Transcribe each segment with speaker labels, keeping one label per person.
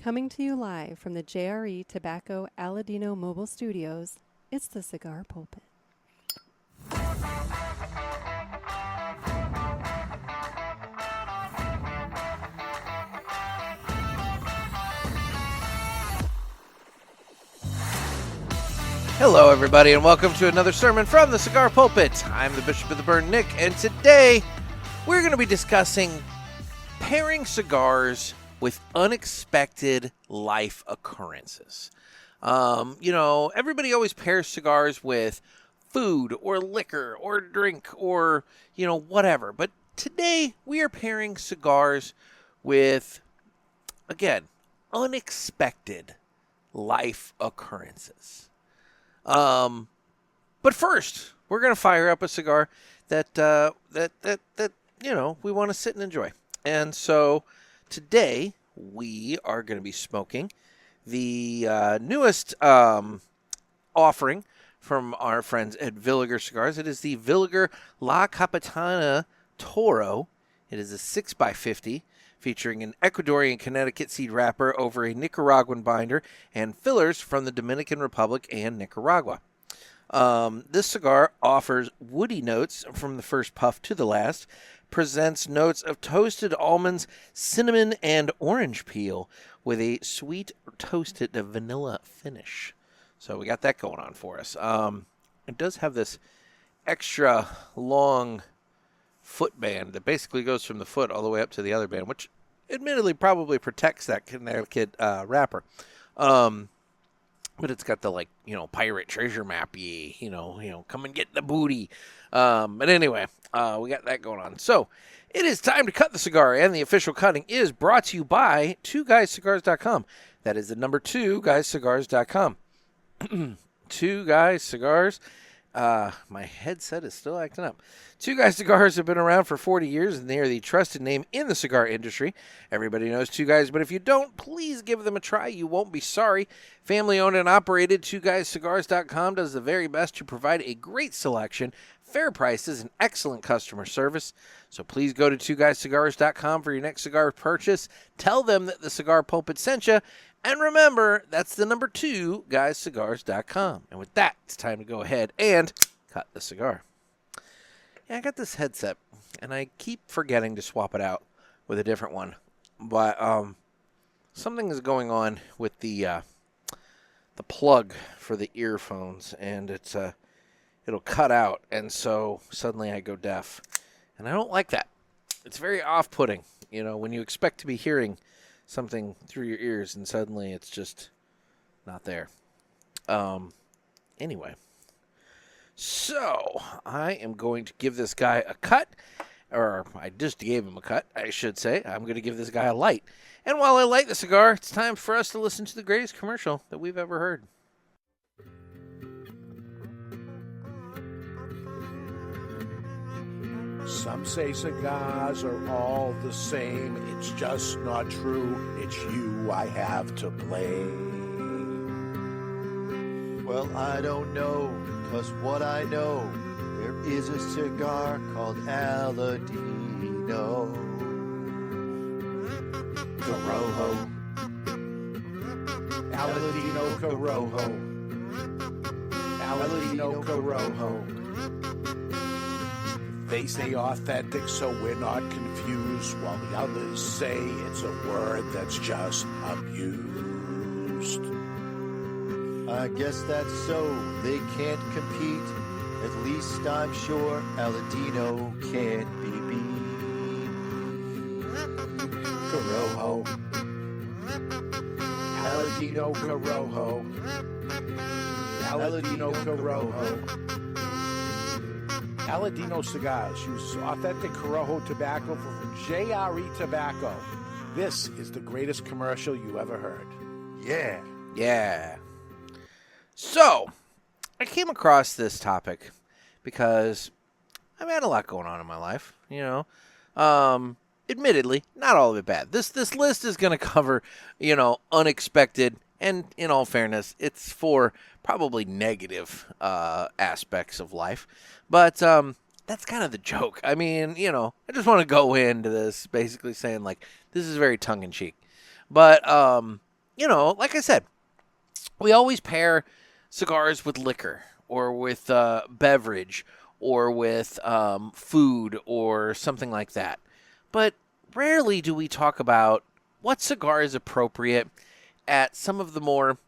Speaker 1: Coming to you live from the JRE Tobacco Aladino Mobile Studios, it's the Cigar Pulpit.
Speaker 2: Hello, everybody, and welcome to another sermon from the Cigar Pulpit. I'm the Bishop of the Burn, Nick, and today we're going to be discussing pairing cigars with unexpected life occurrences. Everybody always pairs cigars with food or liquor or drink or, whatever. But today we are pairing cigars with, again, unexpected life occurrences. But first, we're going to fire up a cigar that we want to sit and enjoy. And so today we are going to be smoking the newest offering from our friends at Villiger Cigars. It is the Villiger Capitana Toro. It is a 6x50 featuring an Ecuadorian Connecticut seed wrapper over a Nicaraguan binder and fillers from the Dominican Republic and Nicaragua. This cigar offers woody notes from the first puff to the last, presents notes of toasted almonds, cinnamon, and orange peel with a sweet toasted vanilla finish. So we got that going on for us. It does have this extra long foot band that basically goes from the foot all the way up to the other band, which admittedly probably protects that Connecticut wrapper. But it's got the pirate treasure map-y, come and get the booty. But anyway, we got that going on. So it is time to cut the cigar, and the official cutting is brought to you by 2guyscigars.com. That is the number 2guyscigars.com. 2 Guys Cigars. My headset is still acting up. 2 Guys Cigars have been around for 40 years, and they are the trusted name in the cigar industry. Everybody knows 2 Guys, but if you don't, please give them a try. You won't be sorry. Family-owned and operated, 2guyscigars.com does the very best to provide a great selection, fair prices, and excellent customer service. So please go to 2guyscigars.com for your next cigar purchase. Tell them that the Cigar Pulpit sent you. And remember, that's the number 2guyscigars.com. And with that, it's time to go ahead and cut the cigar. Yeah, I got this headset, and I keep forgetting to swap it out with a different one. But something is going on with the plug for the earphones, and it'll cut out, and so suddenly I go deaf. And I don't like that. It's very off-putting, when you expect to be hearing something through your ears, and suddenly it's just not there. Anyway. So, I am going to give this guy a cut. Or, I just gave him a cut, I should say. I'm going to give this guy a light. And while I light the cigar, it's time for us to listen to the greatest commercial that we've ever heard.
Speaker 3: Some say cigars are all the same. It's just not true. It's you I have to blame.
Speaker 4: Well, I don't know, 'cause what I know, there is a cigar called Aladino Corojo.
Speaker 3: Aladino Corojo. Aladino Corojo. They say authentic, so we're not confused, while the others say it's a word that's just abused.
Speaker 4: I guess that's so. They can't compete. At least I'm sure Aladino can't be beat.
Speaker 3: Corojo. Aladino Corojo. Aladino Corojo. Aladino Cigars uses authentic Corojo tobacco from JRE Tobacco. This is the greatest commercial you ever heard.
Speaker 4: Yeah.
Speaker 2: Yeah. So, I came across this topic because I've had a lot going on in my life, Admittedly, not all of it bad. This list is going to cover, unexpected, and in all fairness, it's for probably negative aspects of life. But that's kind of the joke. I mean, I just want to go into this basically saying, this is very tongue-in-cheek. But like I said, we always pair cigars with liquor or with beverage or with food or something like that. But rarely do we talk about what cigar is appropriate at some of the more,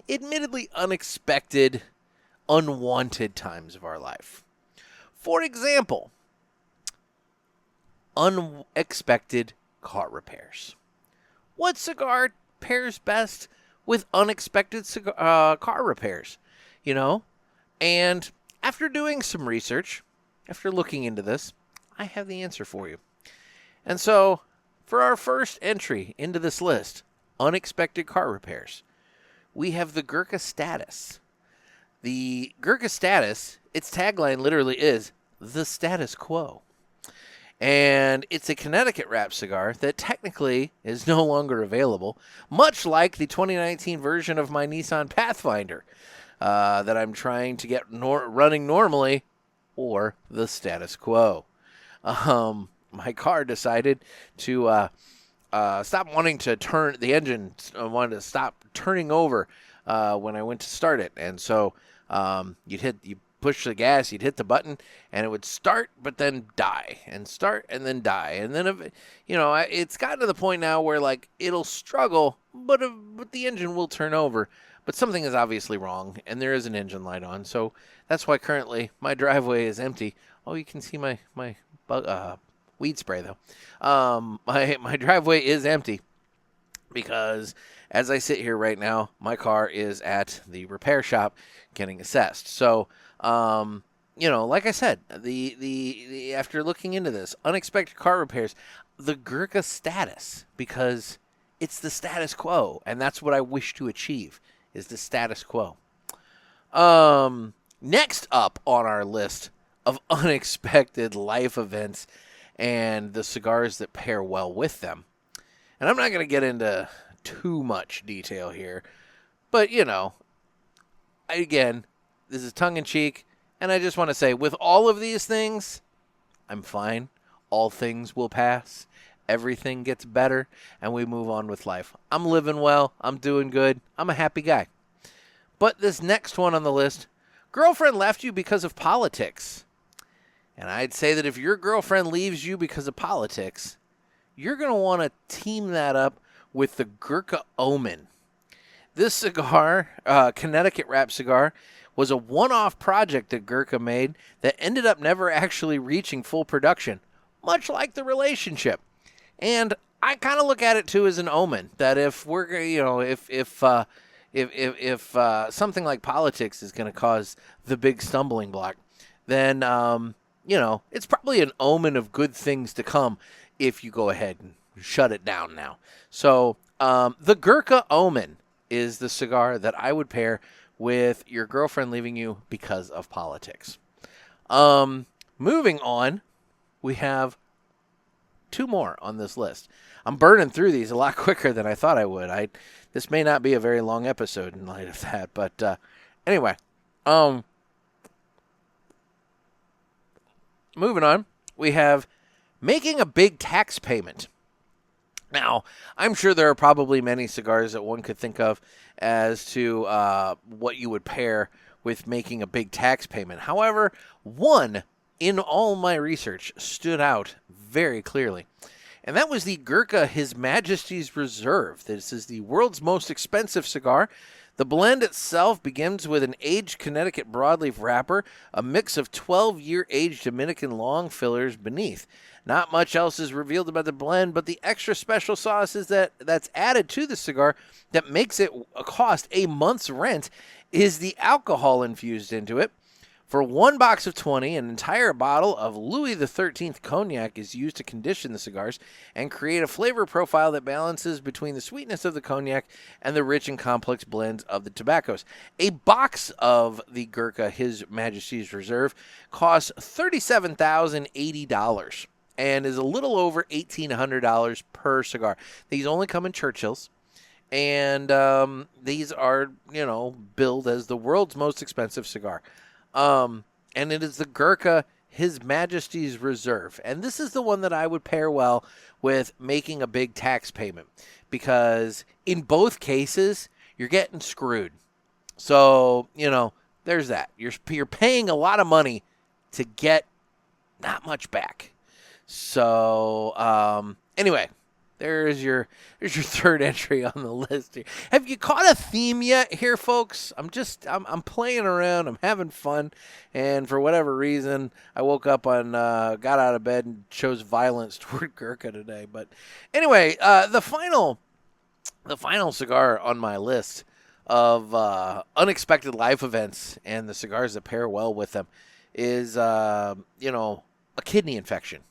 Speaker 2: admittedly unexpected, unwanted times of our life. For example, unexpected car repairs. What cigar pairs best with unexpected car repairs? And after doing some research, after looking into this, I have the answer for you. And so, for our first entry into this list, unexpected car repairs, we have the Gurkha Status. The Gurkha Status, its tagline literally is the status quo. And it's a Connecticut wrap cigar that technically is no longer available, much like the 2019 version of my Nissan Pathfinder that I'm trying to get running normally, or the status quo. My car decided to stop wanting to turn, the engine wanted to stop turning over when I went to start it. And so you push the gas, you'd hit the button, and it would start, but then die, and start, and then die. And then, it's gotten to the point now where, like, it'll struggle, but the engine will turn over. But something is obviously wrong, and there is an engine light on. So that's why currently my driveway is empty. Oh, you can see my weed spray, though. My driveway is empty because as I sit here right now, my car is at the repair shop getting assessed. So, like I said, the after looking into this, unexpected car repairs, the Gurkha Status, because it's the status quo, and that's what I wish to achieve, is the status quo. Next up on our list of unexpected life events and the cigars that pair well with them. And I'm not going to get into too much detail here, but, again, this is tongue-in-cheek, and I just want to say, with all of these things, I'm fine. All things will pass. Everything gets better, and we move on with life. I'm living well. I'm doing good. I'm a happy guy. But this next one on the list, girlfriend left you because of politics. And I'd say that if your girlfriend leaves you because of politics, you're going to want to team that up with the Gurkha Omen. This cigar, Connecticut wrap cigar, was a one-off project that Gurkha made that ended up never actually reaching full production, much like the relationship. And I kind of look at it too as an omen that if we're, if something like politics is going to cause the big stumbling block, then it's probably an omen of good things to come if you go ahead and shut it down now. So the Gurkha Omen is the cigar that I would pair with your girlfriend leaving you because of politics. Moving on, we have two more on this list. I'm burning through these a lot quicker than I thought I would. This may not be a very long episode in light of that, but anyway. Moving on, we have making a big tax payment. Now, I'm sure there are probably many cigars that one could think of as to what you would pair with making a big tax payment. However, one in all my research stood out very clearly, and that was the Gurkha His Majesty's Reserve. This is the world's most expensive cigar. The blend itself begins with an aged Connecticut broadleaf wrapper, a mix of 12-year aged Dominican long fillers beneath. Not much else is revealed about the blend, but the extra special sauces that's added to the cigar that makes it cost a month's rent is the alcohol infused into it. For one box of 20, an entire bottle of Louis XIII cognac is used to condition the cigars and create a flavor profile that balances between the sweetness of the cognac and the rich and complex blends of the tobaccos. A box of the Gurkha His Majesty's Reserve costs $37,080 and is a little over $1,800 per cigar. These only come in Churchills, and these are, billed as the world's most expensive cigar. And it is the Gurkha His Majesty's Reserve. And this is the one that I would pair well with making a big tax payment, because in both cases, you're getting screwed. So, there's that. You're paying a lot of money to get not much back. So, anyway, there's your third entry on the list here. Have you caught a theme yet here, folks? I'm playing around. I'm having fun. And for whatever reason, I woke up got out of bed and chose violence toward Gurkha today. But anyway, the final cigar on my list of unexpected life events and the cigars that pair well with them is, a kidney infection.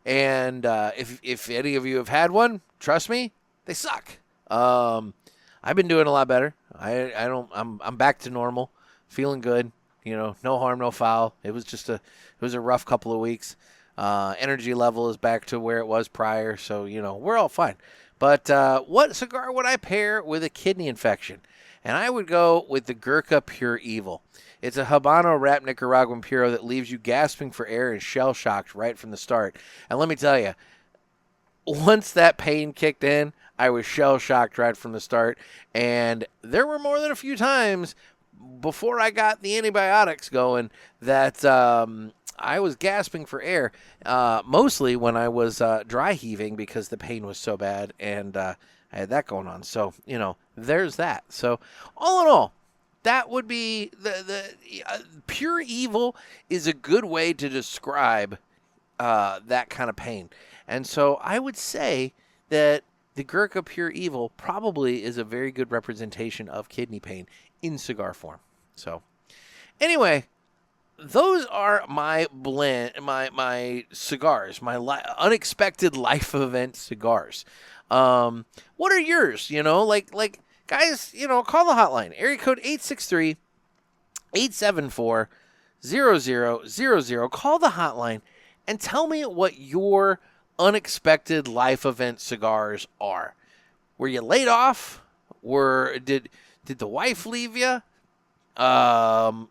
Speaker 2: And if any of you have had one, trust me, they suck. I've been doing a lot better. I'm back to normal, feeling good. No harm, no foul. It was a rough couple of weeks. Energy level is back to where it was prior, so we're all fine. But what cigar would I pair with a kidney infection? And I would go with the Gurkha Pure Evil. It's a Habano wrapped Nicaraguan Puro that leaves you gasping for air and shell-shocked right from the start. And let me tell you, once that pain kicked in, I was shell-shocked right from the start. And there were more than a few times before I got the antibiotics going that I was gasping for air, mostly when I was dry heaving because the pain was so bad, and I had that going on. So, there's that. So, all in all, that would be the Pure Evil is a good way to describe that kind of pain. And so I would say that the Gurkha Pure Evil probably is a very good representation of kidney pain in cigar form. So anyway, those are my my cigars, my unexpected life event cigars. What are yours? Guys, call the hotline. Area code 863-874-0000. Call the hotline and tell me what your unexpected life event cigars are. Were you laid off? Did the wife leave you? Did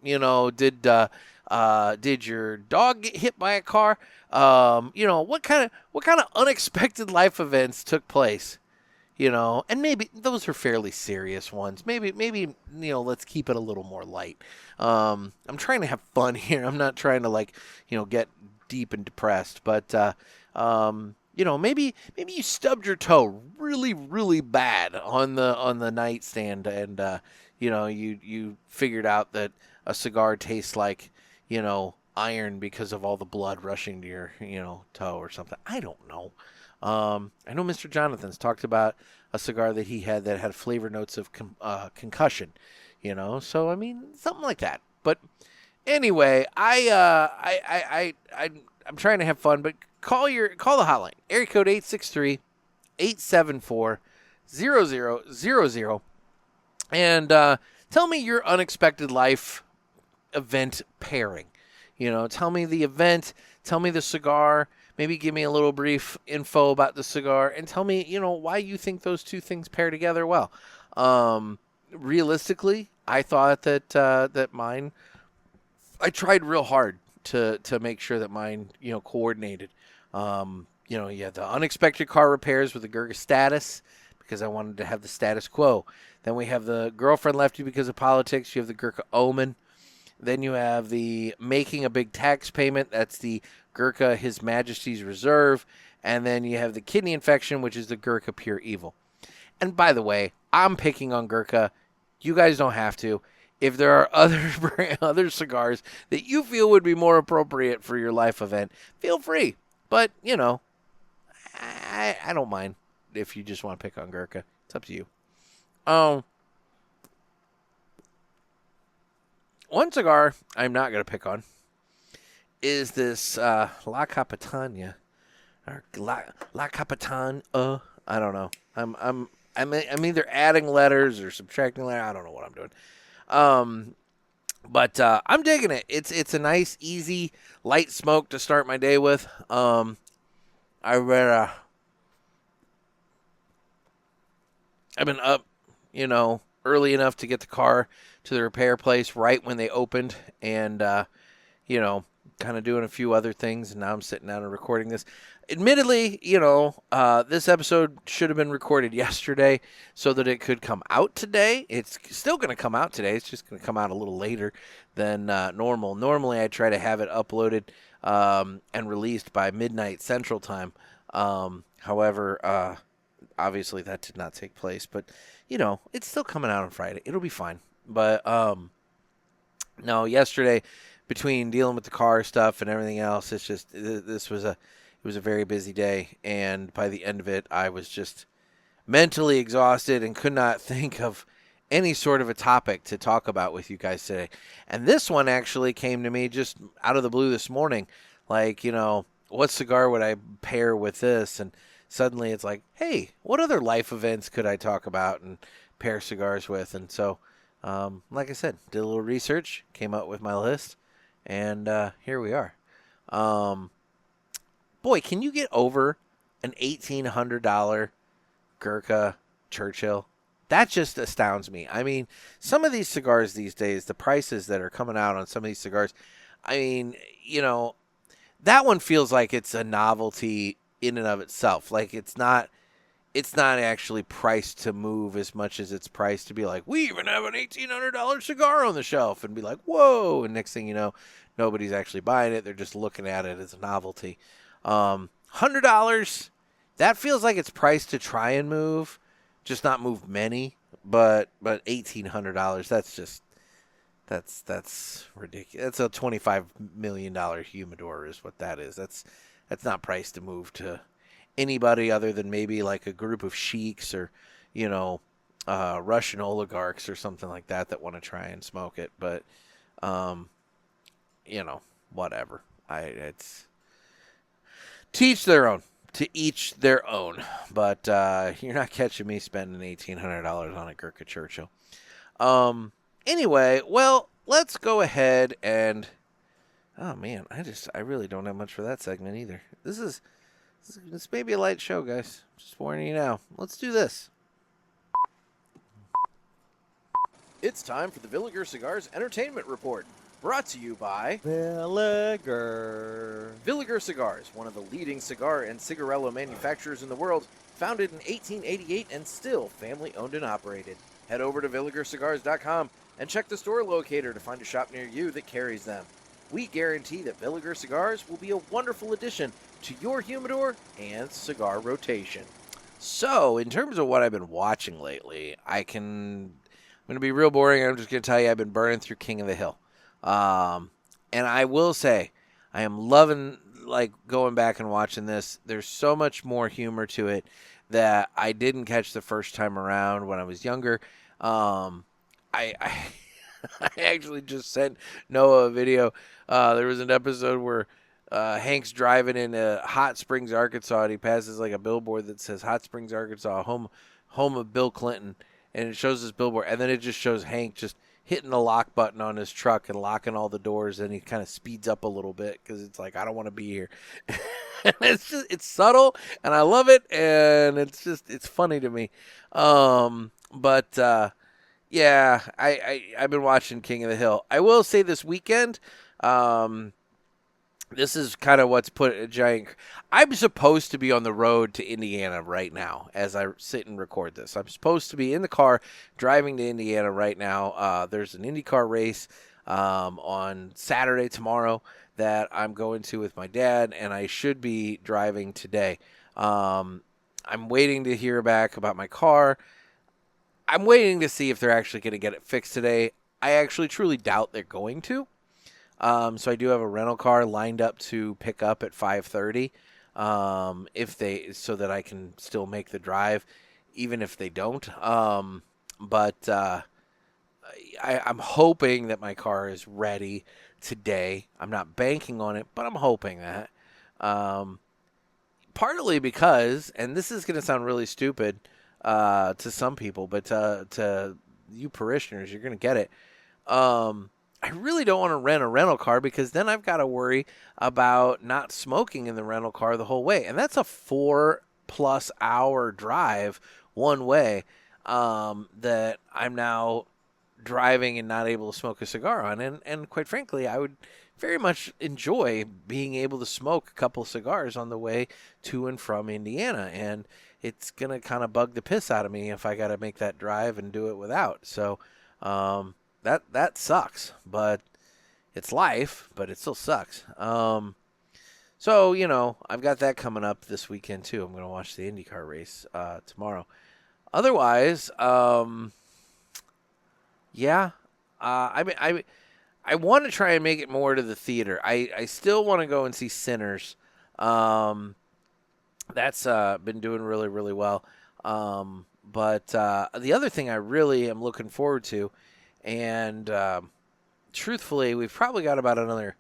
Speaker 2: your dog get hit by a car? What kind of unexpected life events took place? And maybe those are fairly serious ones. Maybe, let's keep it a little more light. I'm trying to have fun here. I'm not trying to get deep and depressed, but, maybe you stubbed your toe really, really bad on the nightstand, and, you figured out that a cigar tastes like, iron because of all the blood rushing to your, toe or something. I don't know. I know Mr. Jonathan's talked about a cigar that he had that had flavor notes of concussion, so I mean something like that. But anyway, I'm trying to have fun, but call the hotline, area code 863-874-0000, and tell me your unexpected life event pairing. Tell me the event, tell me the cigar. Maybe give me a little brief info about the cigar and tell me, why you think those two things pair together well. Realistically, I thought that mine, I tried real hard to make sure that mine, coordinated. You had the unexpected car repairs with the Gurkha status because I wanted to have the status quo. Then we have the girlfriend left you because of politics. You have the Gurkha omen. Then you have the making a big tax payment. That's the Gurkha His Majesty's Reserve. And then you have the kidney infection, which is the Gurkha Pure Evil. And by the way, I'm picking on Gurkha. You guys don't have to. If there are other cigars that you feel would be more appropriate for your life event, feel free. But, I don't mind if you just want to pick on Gurkha. It's up to you. One cigar I'm not going to pick on is this La Capitana or La Capitana. I don't know. I'm either adding letters or subtracting letters. I don't know what I'm doing. But I'm digging it. It's a nice, easy, light smoke to start my day with. I've been up, early enough to get the car to the repair place right when they opened, and kind of doing a few other things, and now I'm sitting down and recording this. Admittedly, this episode should have been recorded yesterday so that it could come out today. It's still going to come out today. It's just going to come out a little later than normal. Normally, I try to have it uploaded and released by midnight Central Time. However, obviously that did not take place. But, it's still coming out on Friday. It'll be fine. But, no, yesterday, between dealing with the car stuff and everything else, it's just, it was a very busy day. And by the end of it, I was just mentally exhausted and could not think of any sort of a topic to talk about with you guys today. And this one actually came to me just out of the blue this morning. Like, what cigar would I pair with this? And suddenly it's like, hey, what other life events could I talk about and pair cigars with? And so, like I said, did a little research, came up with my list, and here we are. Boy, can you get over an $1,800 Gurkha Churchill? That just astounds me. I mean, some of these cigars these days, the prices that are coming out on some of these cigars, I mean, that one feels like it's a novelty in and of itself. Like it's not actually priced to move as much as it's priced to be like, we even have an $1,800 cigar on the shelf, and be like, whoa. And next thing you know, nobody's actually buying it. They're just looking at it as a novelty. $100, that feels like it's priced to try and move, just not move many, but $1,800, that's ridiculous. That's a $25 million humidor is what that is. That's not priced to move to anybody other than maybe like a group of sheiks or, Russian oligarchs or something like that want to try and smoke it. But, whatever. It's to each their own. But you're not catching me spending $1,800 on a Gurkha Churchill. Anyway, well, let's go ahead and... Oh, man, I really don't have much for that segment either. This may be a light show, guys. Just warning you now. Let's do this. It's time for the Villiger Cigars Entertainment Report. Brought to you by
Speaker 4: Villiger.
Speaker 2: Villiger Cigars, one of the leading cigar and cigarello manufacturers in the world, founded in 1888 and still family-owned and operated. Head over to VilligerCigars.com and check the store locator to find a shop near you that carries them. We guarantee that Villiger Cigars will be a wonderful addition to your humidor and cigar rotation. So, in terms of what I've been watching lately, I'm going to be real boring. I'm just going to tell you I've been burning through King of the Hill. And I will say, I am loving going back and watching this. There's so much more humor to it that I didn't catch the first time around when I was younger. I actually just sent Noah a video. There was an episode where Hank's driving in Hot Springs, Arkansas, and he passes a billboard that says Hot Springs, Arkansas, home of Bill Clinton, and it shows this billboard, and then it just shows Hank just hitting the lock button on his truck and locking all the doors, and he kind of speeds up a little bit because it's like, I don't want to be here. And it's subtle, and I love it, and it's funny to me. Yeah, I've been watching King of the Hill. I will say this weekend, this is kind of what's put a giant... I'm supposed to be on the road to Indiana right now as I sit and record this. I'm supposed to be in the car driving to Indiana right now. There's an IndyCar race on Saturday tomorrow that I'm going to with my dad, and I should be driving today. I'm waiting to hear back about my car. I'm waiting to see if they're actually going to get it fixed today. I actually truly doubt they're going to. So I do have a rental car lined up to pick up at 5:30, so that I can still make the drive, even if they don't. I'm hoping that my car is ready today. I'm not banking on it, but I'm hoping that. Partly because, and this is going to sound really stupid to some people, but to you parishioners, you're going to get it. I really don't want to rent a rental car because then I've got to worry about not smoking in the rental car the whole way. And that's a 4+ hour drive one way that I'm now driving and not able to smoke a cigar on. And quite frankly, I would very much enjoy being able to smoke a couple cigars on the way to and from Indiana. And it's going to kind of bug the piss out of me if I got to make that drive and do it without. So that sucks, but it's life, but it still sucks. So, I've got that coming up this weekend too. I'm going to watch the IndyCar race tomorrow. Otherwise, yeah, I want to try and make it more to the theater. I still want to go and see Sinners. That's been doing really, really well. But the other thing I really am looking forward to, and truthfully, we've probably got about another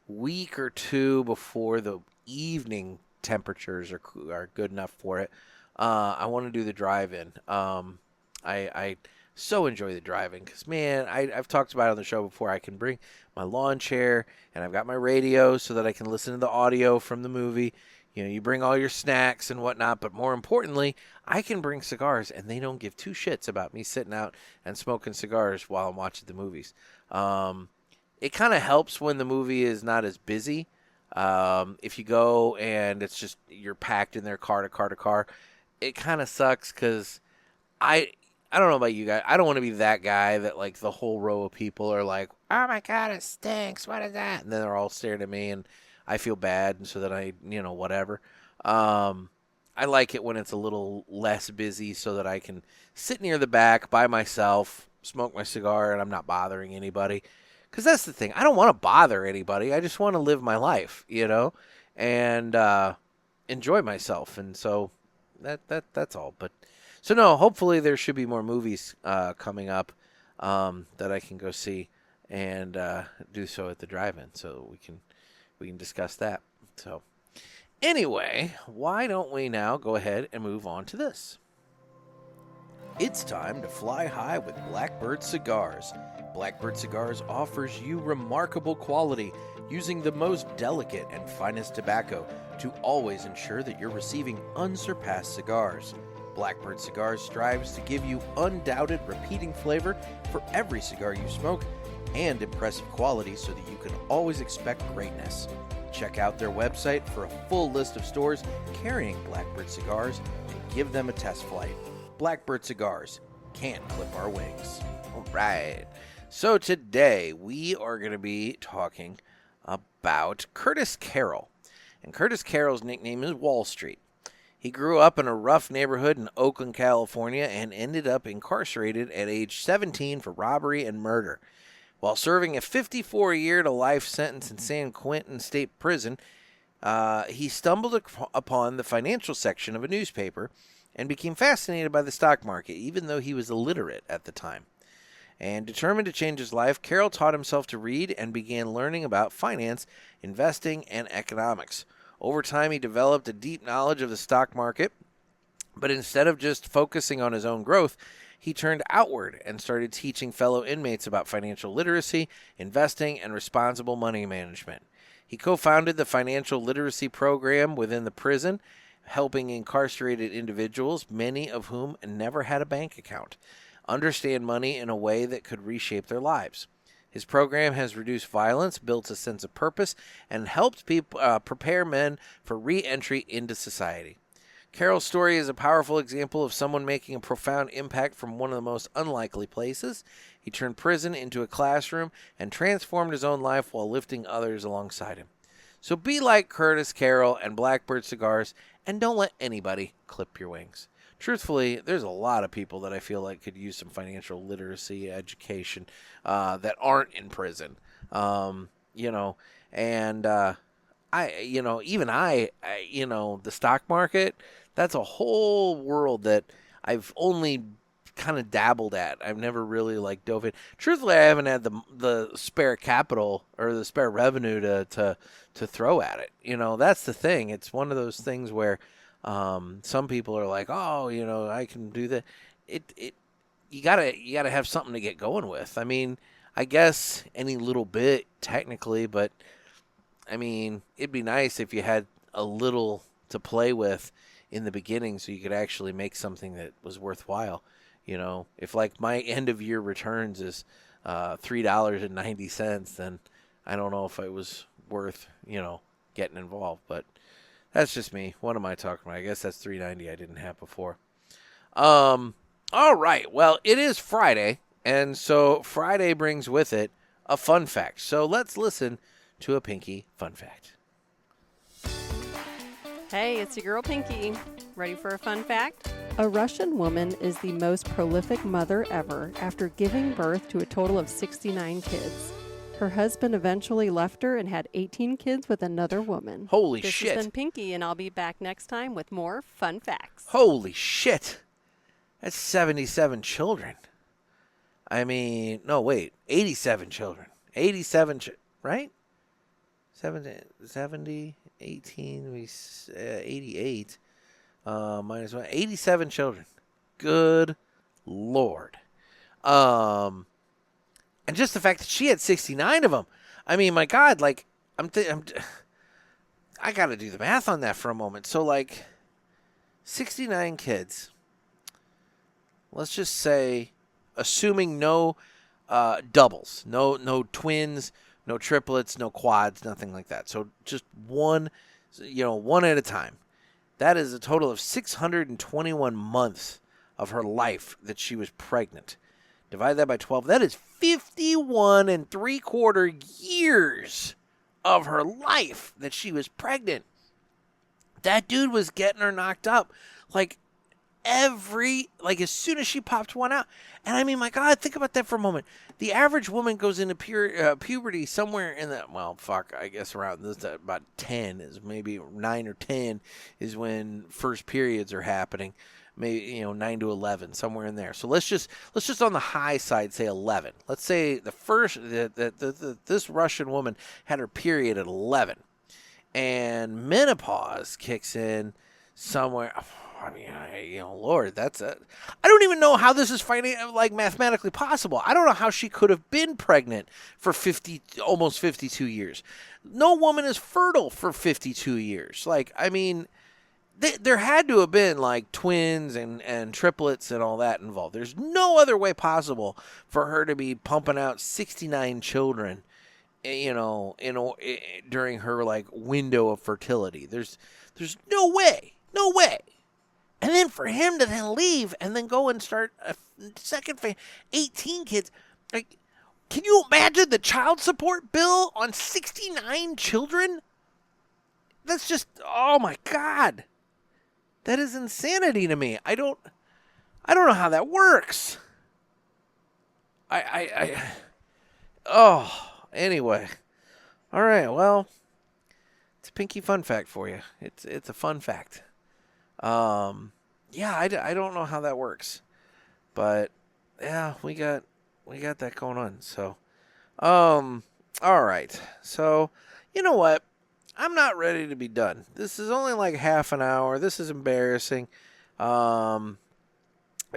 Speaker 2: week or two before the evening temperatures are good enough for it. I want to do the drive-in. I so enjoy the drive-in because, man, I've talked about it on the show before. I can bring my lawn chair, and I've got my radio so that I can listen to the audio from the movie. You bring all your snacks and whatnot, but more importantly, I can bring cigars, and they don't give two shits about me sitting out and smoking cigars while I'm watching the movies. It kind of helps when the movie is not as busy. If you go and it's just you're packed in there car to car to car, it kind of sucks because I don't know about you guys. I don't want to be that guy that like the whole row of people are like, oh my God, it stinks. What is that? And then they're all staring at me and I feel bad. And so that I, whatever. I like it when it's a little less busy so that I can sit near the back by myself, smoke my cigar, and I'm not bothering anybody. Because that's the thing. I don't want to bother anybody. I just want to live my life, and enjoy myself. And so that's all. But so no, hopefully there should be more movies coming up that I can go see and do so at the drive-in, so we can discuss that. So anyway, why don't we now go ahead and move on to this? It's time to fly high with Blackbird Cigars. Blackbird Cigars offers you remarkable quality using the most delicate and finest tobacco to always ensure that you're receiving unsurpassed cigars. Blackbird Cigars strives to give you undoubted repeating flavor for every cigar you smoke and impressive quality so that you can always expect greatness. Check out their website for a full list of stores carrying Blackbird Cigars and give them a test flight. Blackbird Cigars, can't clip our wings. All right. So today we are going to be talking about Curtis Carroll. And Curtis Carroll's nickname is Wall Street. He grew up in a rough neighborhood in Oakland, California, and ended up incarcerated at age 17 for robbery and murder. While serving a 54-year-to-life sentence in San Quentin State Prison, he stumbled upon the financial section of a newspaper and became fascinated by the stock market, even though he was illiterate at the time. And determined to change his life, Carroll taught himself to read and began learning about finance, investing, and economics. Over time, he developed a deep knowledge of the stock market, but instead of just focusing on his own growth, he turned outward and started teaching fellow inmates about financial literacy, investing, and responsible money management. He co-founded the financial literacy program within the prison, helping incarcerated individuals, many of whom never had a bank account, understand money in a way that could reshape their lives. His program has reduced violence, built a sense of purpose, and helped people prepare men for re-entry into society. Carroll's story is a powerful example of someone making a profound impact from one of the most unlikely places. He turned prison into a classroom and transformed his own life while lifting others alongside him. So be like Curtis Carroll and Blackbird Cigars, and don't let anybody clip your wings. Truthfully, there's a lot of people that I feel like could use some financial literacy education that aren't in prison. The stock market, that's a whole world that I've only kind of dabbled at. I've never really dove in. Truthfully, I haven't had the spare capital or the spare revenue to throw at it. That's the thing. It's one of those things where some people are like, oh, I can do that. You gotta have something to get going with. I mean, I guess any little bit technically, but I mean, it'd be nice if you had a little to play with in the beginning so you could actually make something that was worthwhile. If my end of year returns is $3.90, then I don't know if it was worth, getting involved, but that's just me. What am I talking about? I guess that's $3.90 I didn't have before. All right. Well, it is Friday, and so Friday brings with it a fun fact. So let's listen to a Pinky fun fact.
Speaker 1: Hey, it's your girl Pinky. Ready for a fun fact? A Russian woman is the most prolific mother ever after giving birth to a total of 69 kids. Her husband eventually left her and had 18 kids with another woman.
Speaker 2: Holy
Speaker 1: This
Speaker 2: shit.
Speaker 1: has been Pinky, and I'll be back next time with more fun facts.
Speaker 2: Holy shit. That's 77 children. I mean, no, wait. 87 children. 87, right? 70, 18, 88, minus 1. 87 children. Good Lord. And just the fact that she had 69 of them. I mean, my God, like, I got to do the math on that for a moment. So, like, 69 kids. Let's just say, assuming no doubles, no twins, no triplets, no quads, nothing like that. So just one at a time. That is a total of 621 months of her life that she was pregnant. Divide that by 12. That is 51 3/4 years of her life that she was pregnant. That dude was getting her knocked up as soon as she popped one out. And I mean, my God, think about that for a moment. The average woman goes into puberty somewhere in I guess around this, about 10 is maybe 9 or 10 is when first periods are happening. Maybe, 9 to 11, somewhere in there. So let's just on the high side say 11. Let's say this Russian woman had her period at 11. And menopause kicks in somewhere. I mean, Lord, that's it. I don't even know how this is mathematically possible. I don't know how she could have been pregnant for almost 52 years. No woman is fertile for 52 years. There had to have been twins and triplets and all that involved. There's no other way possible for her to be pumping out 69 children, during her window of fertility. There's no way. And then for him to then leave and then go and start a second family, 18 kids. Can you imagine the child support bill on 69 children? That's just, oh my God. That is insanity to me. I don't know how that works. Anyway. All right, well, it's a Pinky fun fact for you. It's a fun fact. I don't know how that works, but yeah, we got that going on. So, all right. So, you know what? I'm not ready to be done. This is only half an hour. This is embarrassing. I'm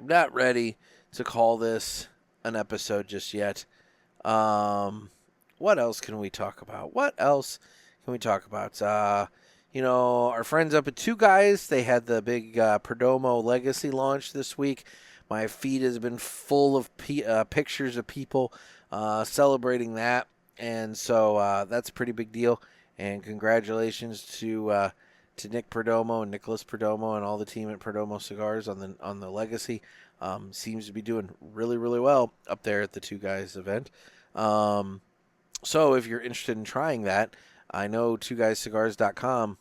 Speaker 2: not ready to call this an episode just yet. What else can we talk about? Our friends up at Two Guys, they had the big Perdomo Legacy launch this week. My feed has been full of pictures of people celebrating that, and so that's a pretty big deal. And congratulations to Nick Perdomo and Nicholas Perdomo and all the team at Perdomo Cigars on the Legacy. Seems to be doing really, really well up there at the Two Guys event. So if you're interested in trying that, I know twoguyscigars.com.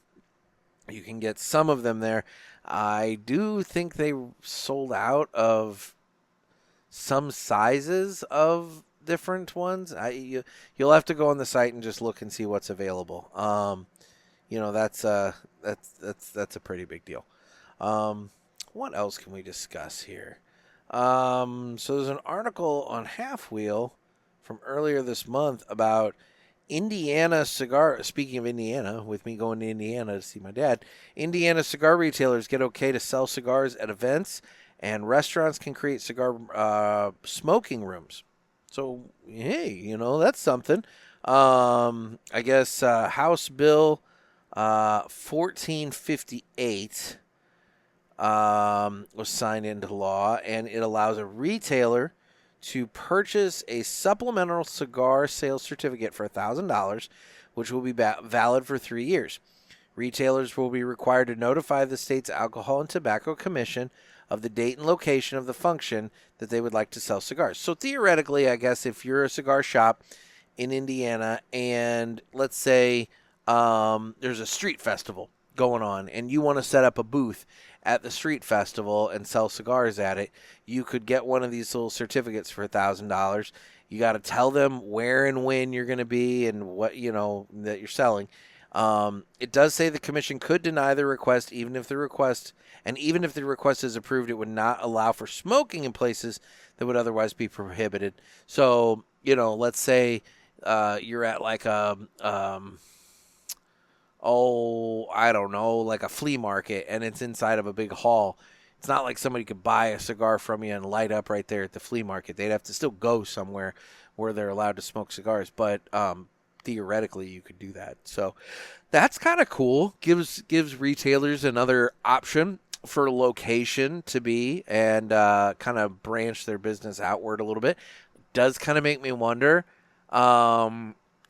Speaker 2: You can get some of them there. I do think they sold out of some sizes of different ones. You'll have to go on the site and just look and see what's available. That's a pretty big deal. What else can we discuss here? So there's an article on Half Wheel from earlier this month about Indiana cigar. Speaking of Indiana, with me going to Indiana to see my dad, Indiana cigar retailers get okay to sell cigars at events, and restaurants can create cigar smoking rooms. So, hey, that's something. I guess House Bill 1458 was signed into law, and it allows a retailer to purchase a supplemental cigar sales certificate for $1,000, which will be valid for 3 years. Retailers will be required to notify the state's Alcohol and Tobacco Commission of the date and location of the function that they would like to sell cigars. So theoretically, I guess if you're a cigar shop in Indiana and let's say there's a street festival going on and you want to set up a booth at the street festival and sell cigars at it, you could get one of these little certificates for $1,000. You got to tell them where and when you're going to be and what, that you're selling. It does say the commission could deny the request even if the request is approved, it would not allow for smoking in places that would otherwise be prohibited. So, let's say you're at like like a flea market and it's inside of a big hall. It's not like somebody could buy a cigar from you and light up right there at the flea market. They'd have to still go somewhere where they're allowed to smoke cigars. But theoretically, you could do that. So that's kind of cool. Gives retailers another option for location to be and kind of branch their business outward a little bit. Does kind of make me wonder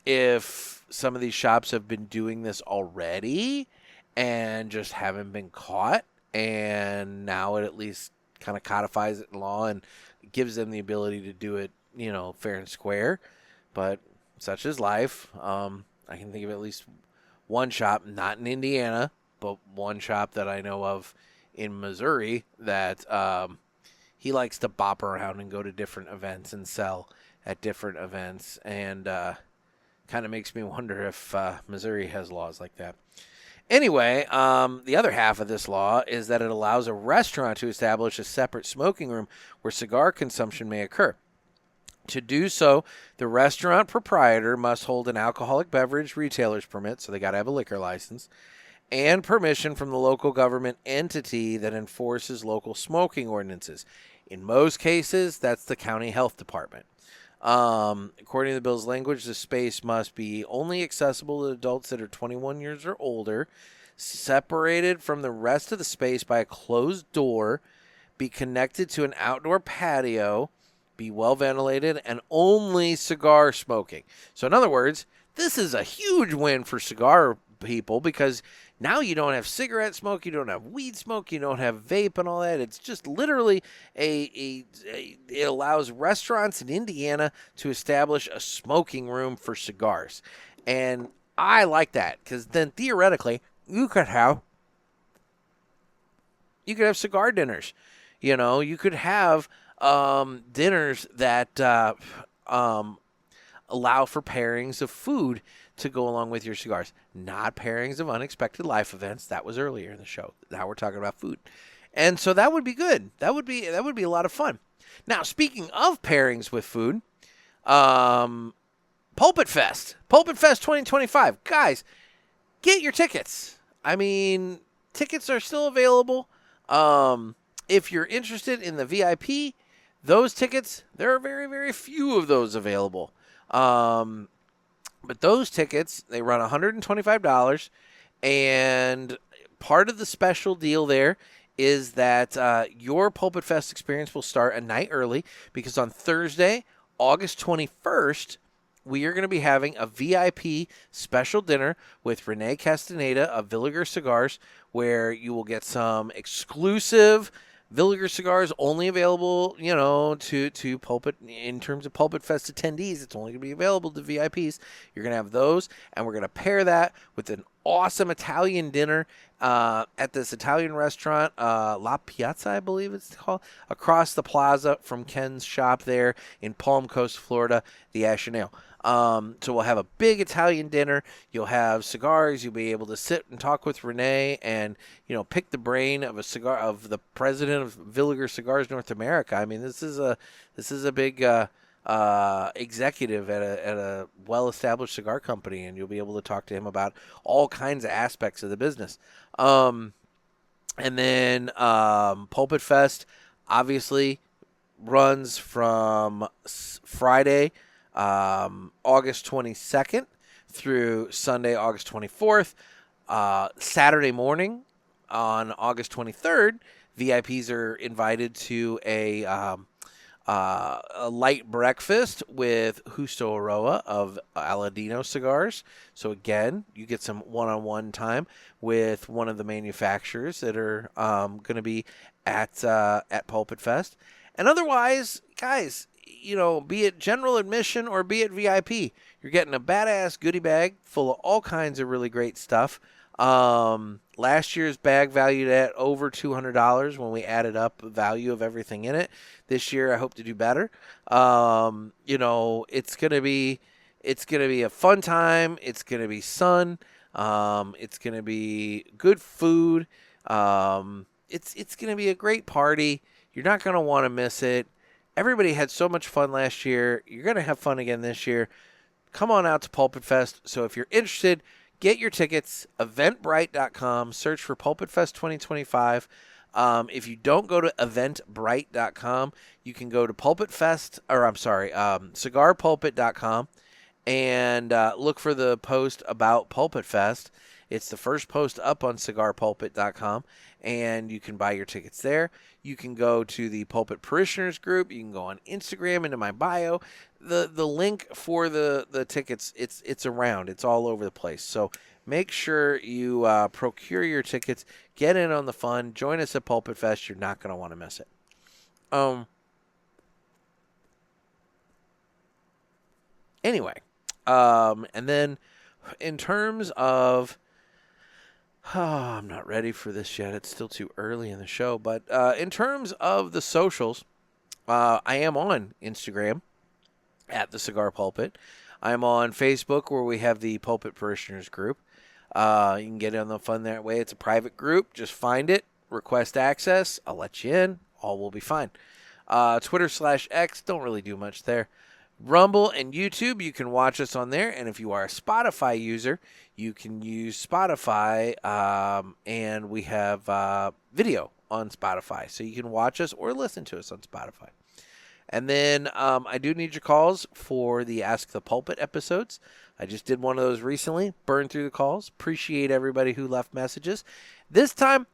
Speaker 2: if some of these shops have been doing this already and just haven't been caught, and now it at least kind of codifies it in law and gives them the ability to do it, fair and square. But such is life. I can think of at least one shop, not in Indiana, but one shop that I know of in Missouri that he likes to bop around and go to different events and sell at different events, and kind of makes me wonder if Missouri has laws like that. Anyway, the other half of this law is that it allows a restaurant to establish a separate smoking room where cigar consumption may occur. To do so, the restaurant proprietor must hold an alcoholic beverage retailer's permit, so they got to have a liquor license, and permission from the local government entity that enforces local smoking ordinances. In most cases, that's the county health department. According to the bill's language, the space must be only accessible to adults that are 21 years or older, separated from the rest of the space by a closed door, be connected to an outdoor patio, be well ventilated, and only cigar smoking. So in other words, this is a huge win for cigar people because now you don't have cigarette smoke, you don't have weed smoke, you don't have vape and all that. It's just literally it allows restaurants in Indiana to establish a smoking room for cigars. And I like that because then theoretically you could have cigar dinners. You could have dinners that allow for pairings of food to go along with your cigars, not pairings of unexpected life events. That was earlier in the show. Now we're talking about food. And so that would be good. That would be a lot of fun. Now, speaking of pairings with food, PulpitFest 2025. Guys, get your tickets. I mean, tickets are still available. If you're interested in the VIP, those tickets, there are very, very few of those available. But those tickets, they run $125, and part of the special deal there is that your PulpitFest experience will start a night early because on Thursday, August 21st, we are going to be having a VIP special dinner with Renee Castaneda of Villiger Cigars, where you will get some exclusive Villiger cigars only available, to Pulpit in terms of PulpitFest attendees. It's only going to be available to VIPs. You're going to have those, and we're going to pair that with an awesome Italian dinner at this Italian restaurant, La Piazza, I believe it's called, across the plaza from Ken's shop there in Palm Coast, Florida, the Ashenale. So we'll have a big Italian dinner. You'll have cigars. You'll be able to sit and talk with Renee and, pick the brain of the president of Villiger Cigars North America. I mean, this is a big executive at a well-established cigar company, and you'll be able to talk to him about all kinds of aspects of the business. And then PulpitFest obviously runs from Friday, August 22nd through Sunday, August 24th. Saturday morning on August 23rd, VIPs are invited to a a light breakfast with Justo Aroa of Aladino Cigars. So again, you get some one-on-one time with one of the manufacturers that are going to be at PulpitFest. And otherwise, guys, be it general admission or be it VIP, you're getting a badass goodie bag full of all kinds of really great stuff. Last year's bag valued at over $200 when we added up the value of everything in it. This year, I hope to do better. It's gonna be a fun time. It's gonna be sun. It's gonna be good food. It's gonna be a great party. You're not gonna want to miss it. Everybody had so much fun last year. You're gonna have fun again this year. Come on out to PulpitFest. So if you're interested, get your tickets, eventbrite.com, search for PulpitFest 2025. If you don't go to eventbrite.com, you can go to cigarpulpit.com and look for the post about PulpitFest. It's the first post up on cigarpulpit.com, and you can buy your tickets there. You can go to the Pulpit Parishioners group. You can go on Instagram into my bio. The link for the tickets, it's around. It's all over the place. So make sure you procure your tickets. Get in on the fun. Join us at PulpitFest. You're not going to want to miss it. Anyway, and then in terms of... I'm not ready for this yet. It's still too early in the show. But in terms of the socials, I am on Instagram at the Cigar Pulpit. I'm on Facebook where we have the Pulpit Parishioners group. You can get in on the fun that way. It's a private group. Just find it. Request access. I'll let you in. All will be fine. Twitter/X. Don't really do much there. Rumble and YouTube, you can watch us on there. And if you are a Spotify user, you can use Spotify, and we have video on Spotify. So you can watch us or listen to us on Spotify. And then I do need your calls for the Ask the Pulpit episodes. I just did one of those recently. Burned through the calls. Appreciate everybody who left messages. This time,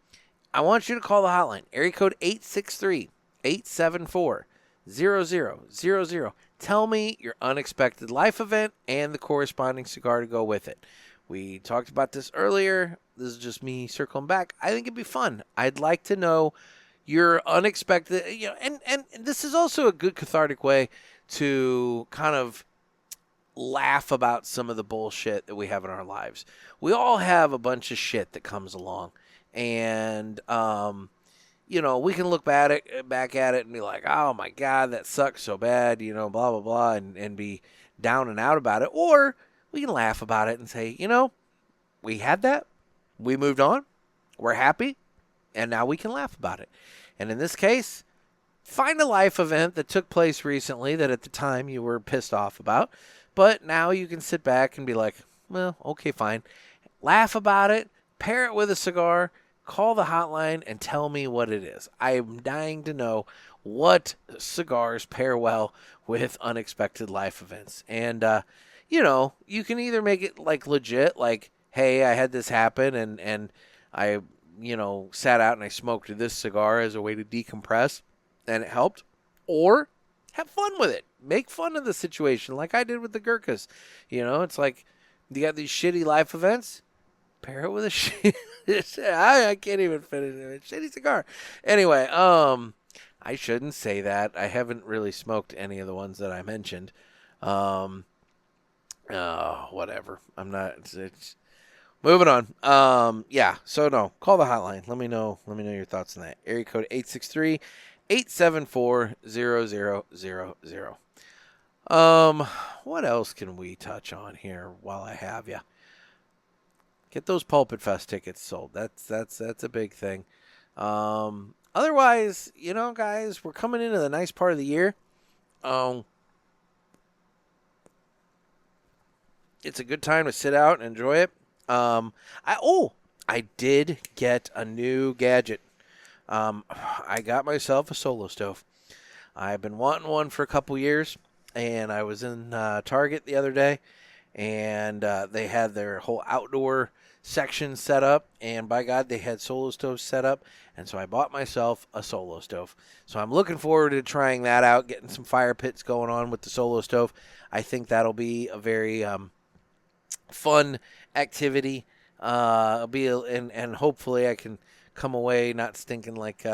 Speaker 2: I want you to call the hotline. Area code 863-874-0000. Tell me your unexpected life event and the corresponding cigar to go with it. We talked about this earlier. This is just me circling back. I think it'd be fun. I'd like to know your unexpected, and this is also a good cathartic way to kind of laugh about some of the bullshit that we have in our lives. We all have a bunch of shit that comes along, and we can look back at it and be like, oh my God, that sucks so bad, blah, blah, blah, and be down and out about it. Or we can laugh about it and say, we had that, we moved on, we're happy, and now we can laugh about it. And in this case, find a life event that took place recently that at the time you were pissed off about, but now you can sit back and be like, well, okay, fine. Laugh about it, pair it with a cigar, call the hotline and tell me what it is. I'm dying to know what cigars pair well with unexpected life events. And, you can either make it like legit, like, hey, I had this happen and I, sat out and I smoked this cigar as a way to decompress and it helped. Or have fun with it. Make fun of the situation like I did with the Gurkhas. It's like you got these shitty life events. Pair it with a shitty... I can't even finish it. Shitty cigar. Anyway, I shouldn't say that. I haven't really smoked any of the ones that I mentioned. Whatever. I'm not... It's moving on. So no. Call the hotline. Let me know your thoughts on that. Area code 863-874-0000. What else can we touch on here while I have you? Get those PulpitFest tickets sold. That's a big thing. Otherwise, guys, we're coming into the nice part of the year. It's a good time to sit out and enjoy it. I did get a new gadget. I got myself a solo stove. I've been wanting one for a couple years, and I was in Target the other day, and they had their whole outdoor section set up, and by God, they had solo stoves set up, and so I bought myself a solo stove. So I'm looking forward to trying that out, getting some fire pits going on with the solo stove. I think that'll be a very fun activity. And hopefully I can come away not stinking like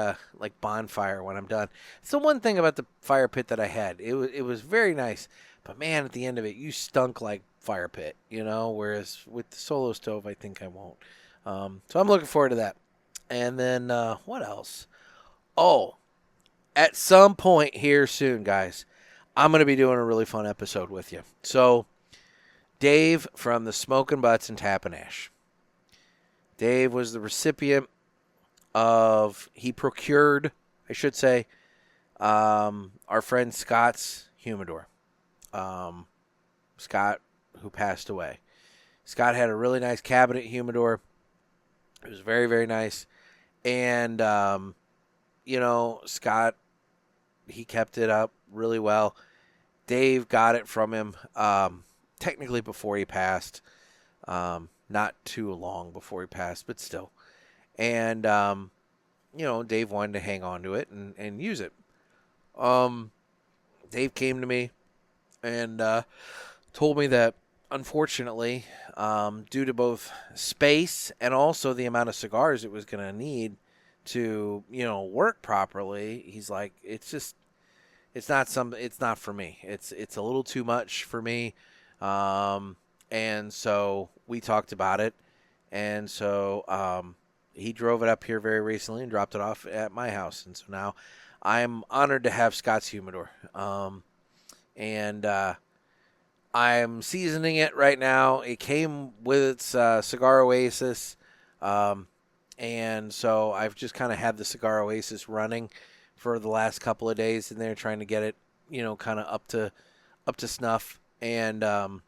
Speaker 2: bonfire when I'm done. It's the one thing about the fire pit that I had. It was very nice, but man, at the end of it, you stunk like fire pit, whereas with the solo stove, I think I won't. So I'm looking forward to that. And then what else? Oh, at some point here soon, guys, I'm going to be doing a really fun episode with you. So Dave from the Smokin' Butts and Tappin' Ash. Dave was the recipient he procured, I should say, our friend Scott's humidor. Scott, who passed away. Scott had a really nice cabinet humidor. It was very, very nice. And, Scott, he kept it up really well. Dave got it from him technically before he passed. Not too long before he passed, but still. And, Dave wanted to hang on to it and use it. Dave came to me and told me that, unfortunately, due to both space and also the amount of cigars it was going to need to, work properly, he's like, it's not for me. It's a little too much for me. And so we talked about it. And so he drove it up here very recently and dropped it off at my house. And so now I'm honored to have Scott's humidor. And I'm seasoning it right now. It came with its Cigar Oasis. And so I've just kind of had the Cigar Oasis running for the last couple of days in there, trying to get it, kind of up to snuff. And I'm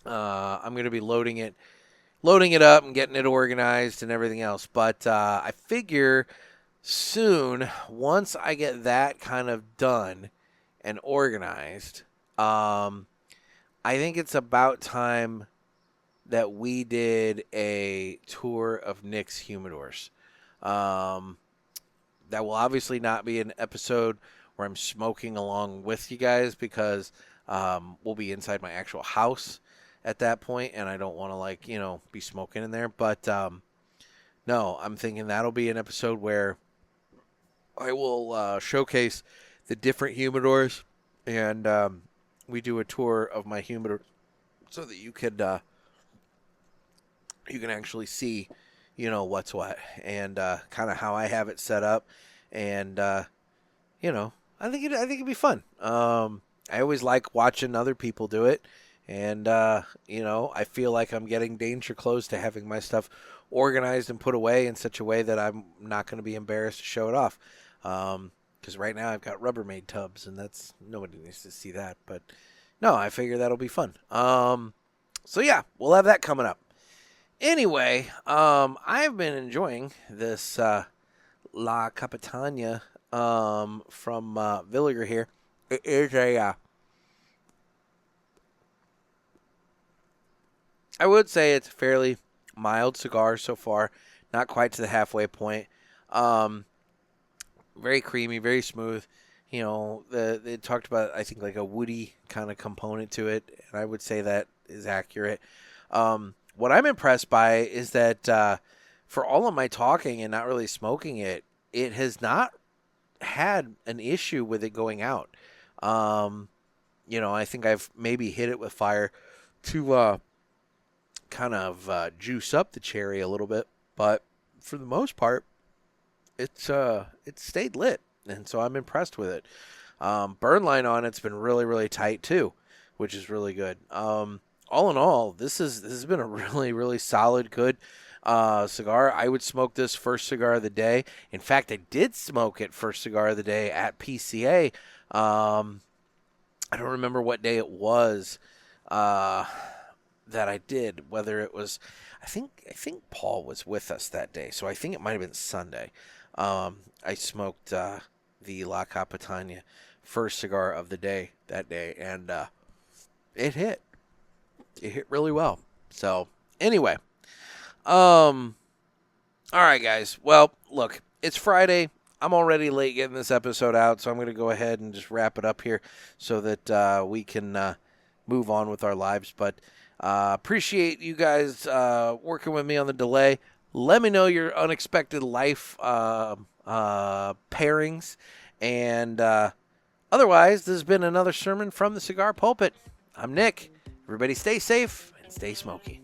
Speaker 2: going to be loading it up and getting it organized and everything else. But I figure soon, once I get that kind of done and organized, I think it's about time that we did a tour of Nick's humidors. That will obviously not be an episode where I'm smoking along with you guys, because we'll be inside my actual house at that point, and I don't want to be smoking in there. But no, I'm thinking that'll be an episode where I will showcase the different humidors, and we do a tour of my humidor so that you can actually see, what's what, and kind of how I have it set up. And I think it'd be fun. I always like watching other people do it. And, I feel like I'm getting danger close to having my stuff organized and put away in such a way that I'm not going to be embarrassed to show it off. Because right now I've got Rubbermaid tubs, and nobody needs to see that. But no, I figure that'll be fun. So yeah, we'll have that coming up. Anyway, I've been enjoying this La Capitana from Villiger here. It is I would say it's a fairly mild cigar so far, not quite to the halfway point. Very creamy, very smooth. They talked about, I think, like a woody kind of component to it, and I would say that is accurate. What I'm impressed by is that for all of my talking and not really smoking it, it has not had an issue with it going out. I think I've maybe hit it with fire to kind of juice up the cherry a little bit, but for the most part, it's stayed lit, and so I'm impressed with it. Burn line on it's been really, really tight too, which is really good. All in all, this has been a really, really solid, good cigar. I would smoke this first cigar of the day. In fact, I did smoke it first cigar of the day at PCA. I don't remember what day it was that I did, whether it was, I think Paul was with us that day, so I think it might have been Sunday. I smoked the La Capitana first cigar of the day that day, and it hit really well. So anyway, All right, guys. Well, look, it's Friday. I'm already late getting this episode out, so I'm going to go ahead and just wrap it up here so that we can move on with our lives. But appreciate you guys working with me on the delay. Let me know your unexpected life pairings. And otherwise, this has been another sermon from the Cigar Pulpit. I'm Nick. Everybody stay safe and stay smoky.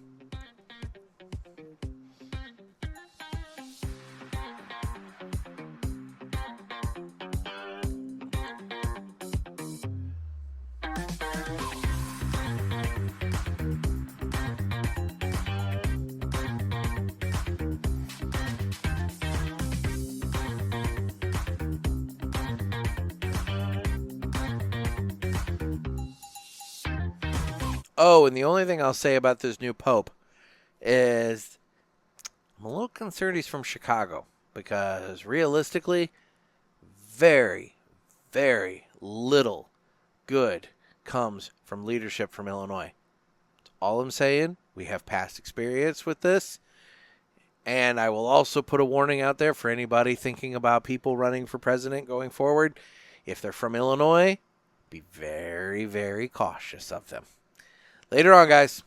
Speaker 2: Oh, and the only thing I'll say about this new Pope is I'm a little concerned he's from Chicago because realistically, very, very little good comes from leadership from Illinois. That's all I'm saying. We have past experience with this. And I will also put a warning out there for anybody thinking about people running for president going forward. If they're from Illinois, be very, very cautious of them. Later on, guys.